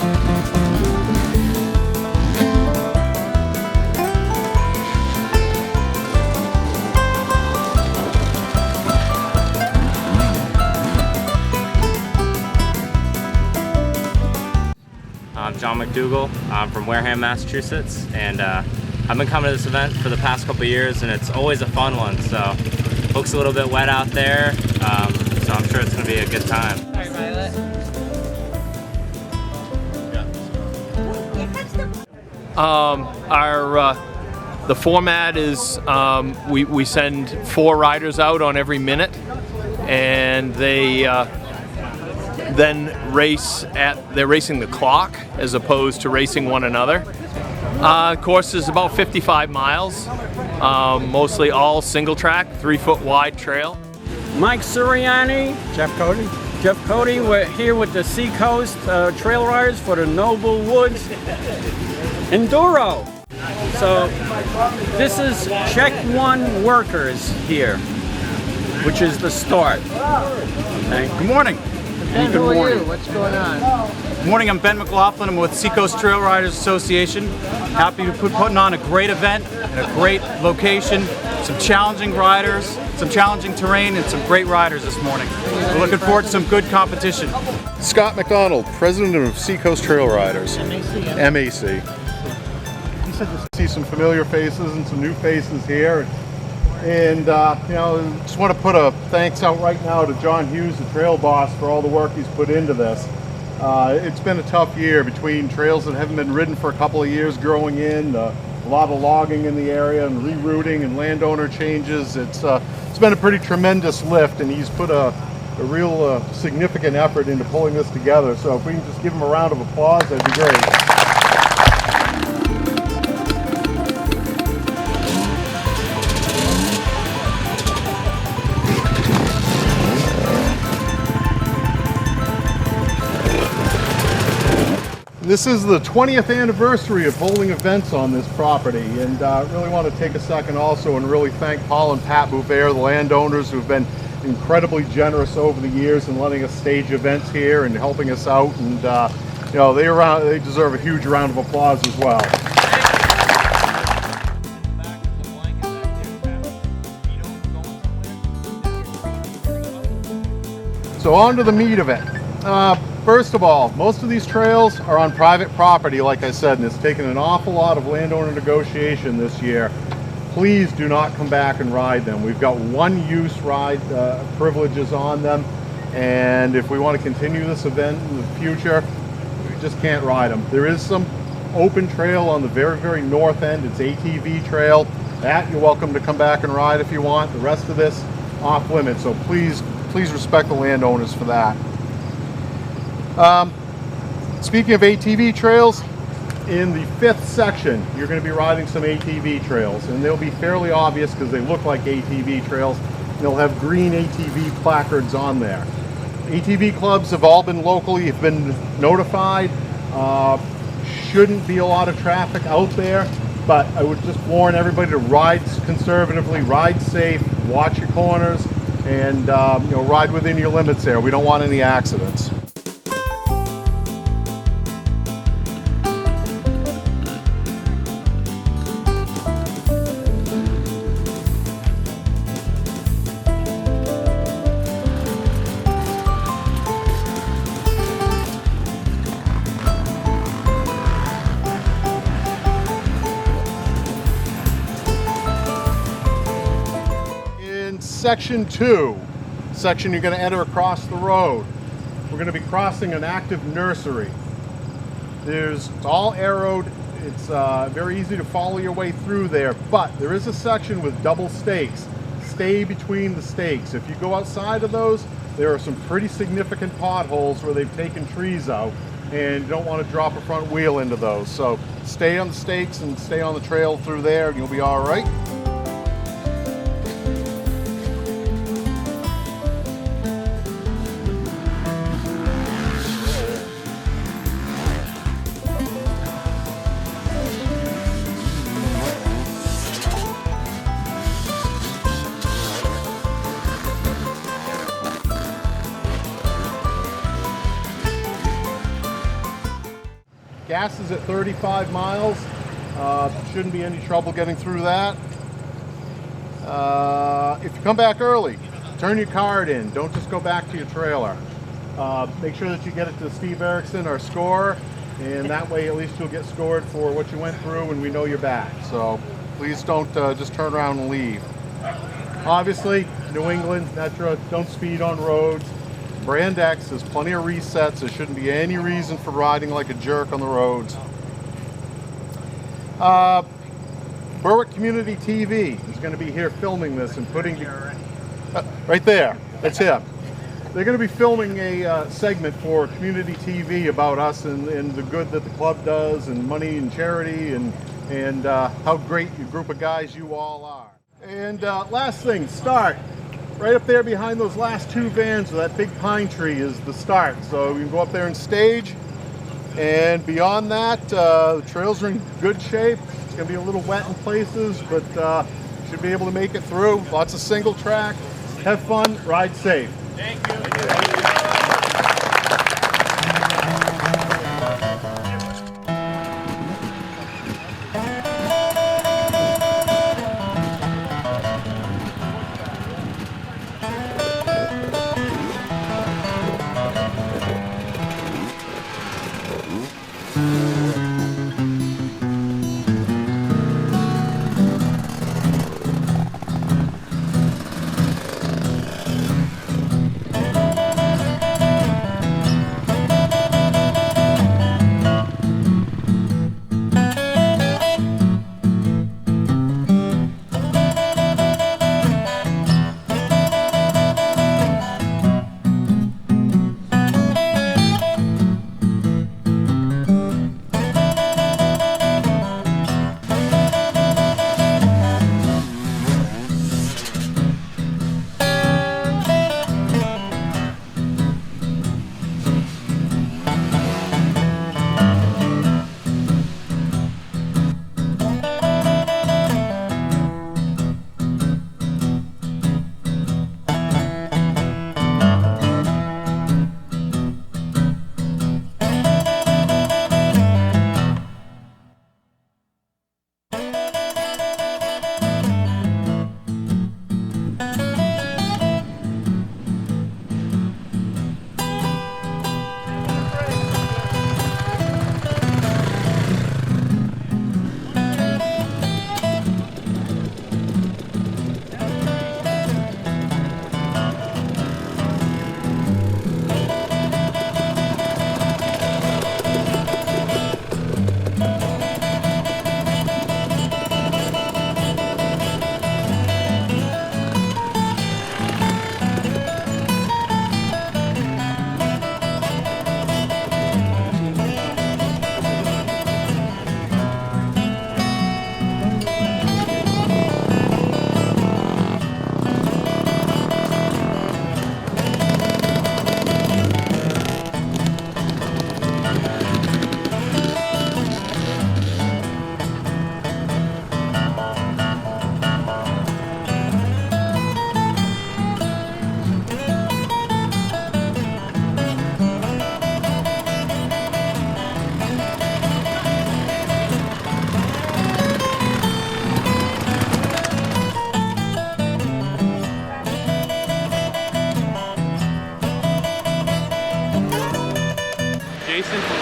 I'm John McDougall. I'm from Wareham, Massachusetts, and I've been coming to this event for the past couple of years, and it's always a fun one. So, looks a little bit wet out there, so I'm sure it's going to be a good time. Sorry, Violet. The format is we send 4 riders out on every minute, and they then they're racing the clock as opposed to racing one another. Course is about 55 miles, mostly all single track, 3-foot wide trail. Mike Suriani, Jeff Cody. We're here with the Seacoast Trail Riders for the Noble Woods Enduro. So this is check 1 workers here, which is the start. Okay. Good morning. And good who are morning. you? What's going on? Good morning, I'm Ben McLaughlin. I'm with Seacoast Trail Riders Association. Happy to be putting on a great event in a great location. Some challenging riders, some challenging terrain, and some great riders this morning. We're looking forward to some good competition. Scott McDonald, President of Seacoast Trail Riders, MAC. You said to see some familiar faces and some new faces here. And you know, just want to put a thanks out right now to John Hughes, the trail boss, for all the work he's put into this. It's been a tough year between trails that haven't been ridden for a couple of years growing in, a lot of logging in the area and rerouting and landowner changes. It's been a pretty tremendous lift, and he's put a real significant effort into pulling this together. So if we can just give him a round of applause, that'd be great. This is the 20th anniversary of holding events on this property, and really want to take a second also and really thank Paul and Pat Bouvert, the landowners, who've been incredibly generous over the years in letting us stage events here and helping us out, and you know, they deserve a huge round of applause as well. So on to the meat of it. First of all, most of these trails are on private property, like I said, and it's taken an awful lot of landowner negotiation this year. Please do not come back and ride them. We've got one-use ride privileges on them, and if we want to continue this event in the future, we just can't ride them. There is some open trail on the very, very north end. It's ATV trail. That you're welcome to come back and ride if you want. The rest of this, off limits, so please respect the landowners for that. Speaking of ATV trails, in the 5th section, you're going to be riding some ATV trails, and they'll be fairly obvious because they look like ATV trails. They'll have green ATV placards on there. ATV clubs have all been locally been notified. Shouldn't be a lot of traffic out there, but I would just warn everybody to ride conservatively, ride safe, watch your corners, and you know, ride within your limits there. We don't want any accidents. Section 2, section you're going to enter across the road. We're going to be crossing an active nursery. It's all arrowed. It's very easy to follow your way through there, but there is a section with double stakes. Stay between the stakes. If you go outside of those, there are some pretty significant potholes where they've taken trees out, and you don't want to drop a front wheel into those. So stay on the stakes and stay on the trail through there, and you'll be all right. Gas is at 35 miles. Shouldn't be any trouble getting through that. If you come back early, turn your card in. Don't just go back to your trailer. Make sure that you get it to Steve Erickson, our scorer, and that way at least you'll get scored for what you went through and we know you're back. So please don't just turn around and leave. Obviously, New England, Netra, don't speed on roads. Brand X, there's plenty of resets. There shouldn't be any reason for riding like a jerk on the roads. Berwick Community TV is going to be here filming this and putting... right there, that's him. They're going to be filming a segment for Community TV about us and the good that the club does and money and charity and how great a group of guys you all are. And last thing, start. Right up there behind those last two vans with that big pine tree is the start. So you can go up there and stage. And beyond that, the trails are in good shape. It's going to be a little wet in places, but should be able to make it through. Lots of single track. Have fun, ride safe. Thank you.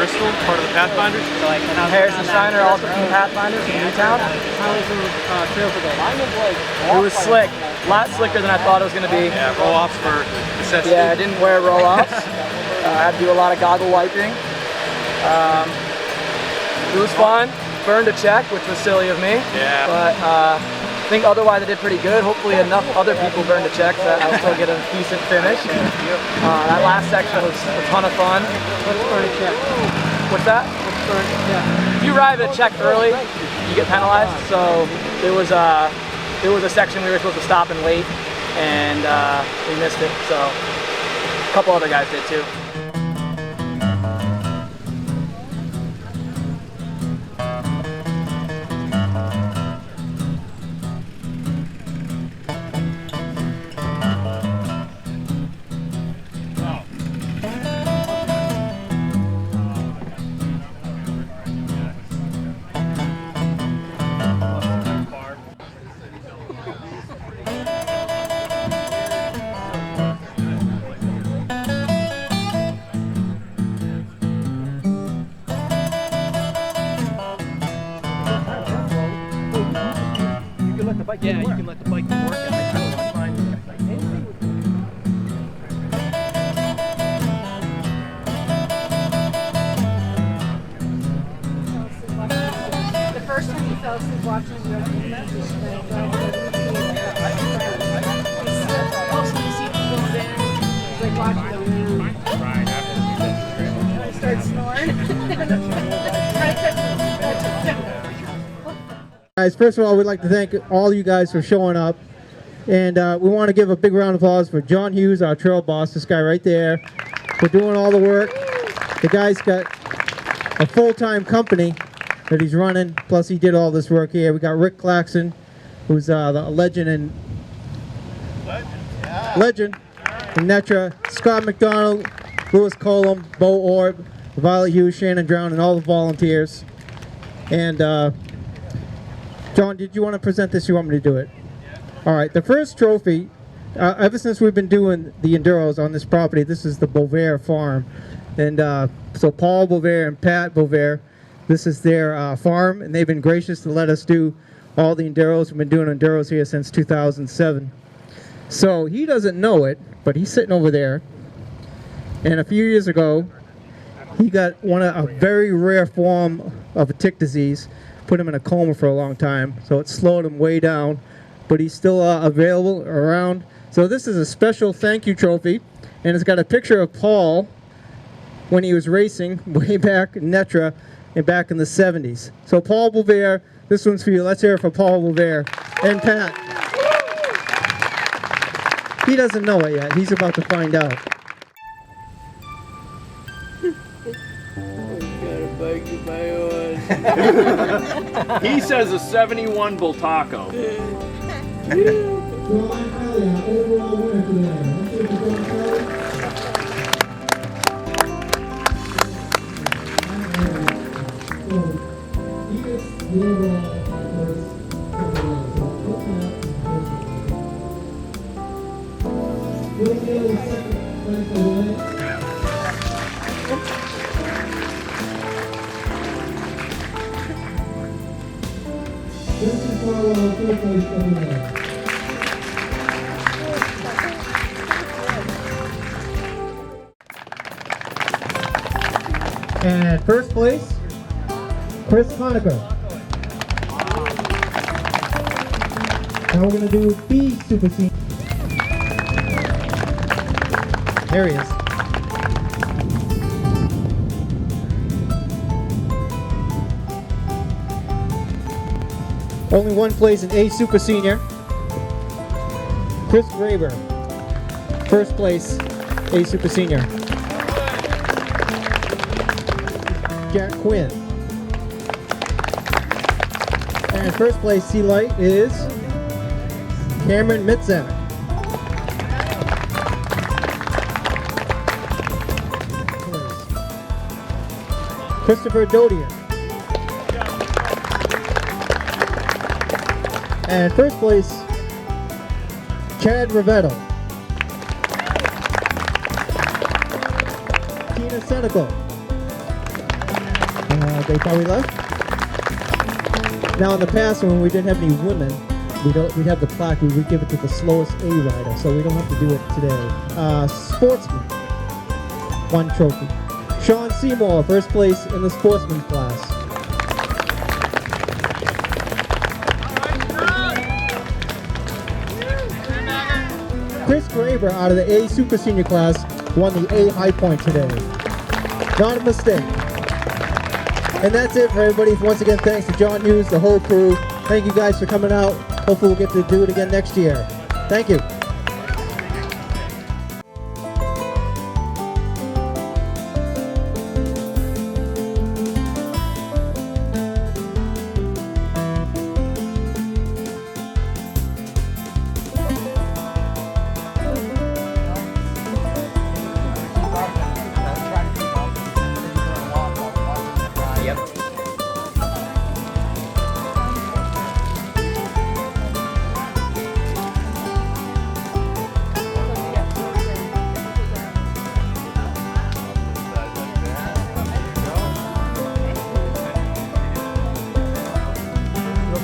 Bristol, part of the Pathfinders. I'm Harrison Steiner, also from Pathfinders from Newtown. It was slick, a lot slicker than I thought it was going to be. Yeah, roll-offs for necessity. Yeah, I didn't wear roll-offs. I had to do a lot of goggle wiping. It was fun. Burned a check, which was silly of me. Yeah. But I think otherwise I did pretty good. Hopefully enough other people burned a check that I'll still get a decent finish. That last section was a ton of fun. Let's burn a check. What's that? Let's burn a check. If you arrive at a check early, you get penalized. So it was a section we were supposed to stop and wait, and we missed it. So a couple other guys did too. bike Yeah, didn't you work. can let the bike work. I was fine with it. The first time he fell asleep watching the like watching the I started snoring. Guys, first of all, we'd like to thank all you guys for showing up. And we want to give a big round of applause for John Hughes, our trail boss, this guy right there, for doing all the work. The guy's got a full-time company that he's running, plus he did all this work here. We got Rick Claxon, who's the legend in Netra, Scott McDonald, Louis Colum, Bo Orb, Violet Hughes, Shannon Drown, and all the volunteers. And John, did you want to present this? You want me to do it? All right, the first trophy, ever since we've been doing the Enduros on this property, this is the Bovair farm. And so Paul Bovair and Pat Bovair, this is their farm, and they've been gracious to let us do all the Enduros. We've been doing Enduros here since 2007. So he doesn't know it, but he's sitting over there. And a few years ago, he got a very rare form of a tick disease, put him in a coma for a long time, so it slowed him way down, but he's still available around. So this is a special thank you trophy, and it's got a picture of Paul when he was racing way back in Netra and back in the 70s. So Paul Bovair, this one's for you. Let's hear it for Paul Bovair and Pat. He doesn't know it yet. He's about to find out. He says a 71 Bultaco. And first place, Chris Conacher. Now we're going to do B Super Senior. There he is. Only one place in A Super Senior. Chris Graber. First place, A Super Senior. Jack Quinn. And first place Sea Light is Cameron Mitzak. Christopher Dodier. And first place, Chad Rivetto. Tina Senecal. They probably left. Now in the past, when we didn't have any women, we'd have the plaque, we would give it to the slowest A rider, so we don't have to do it today. Sportsman, one trophy. Sean Seymour, first place in the sportsman class. Chris Graber out of the A Super Senior class won the A High Point today. Not a mistake. And that's it for everybody. Once again, thanks to John Hughes, the whole crew. Thank you guys for coming out. Hopefully we'll get to do it again next year. Thank you.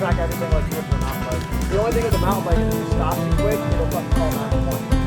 Back everything like you would for a mountain bike. The only thing with the mountain bike is if you stop too quick, it'll fucking fall down the point.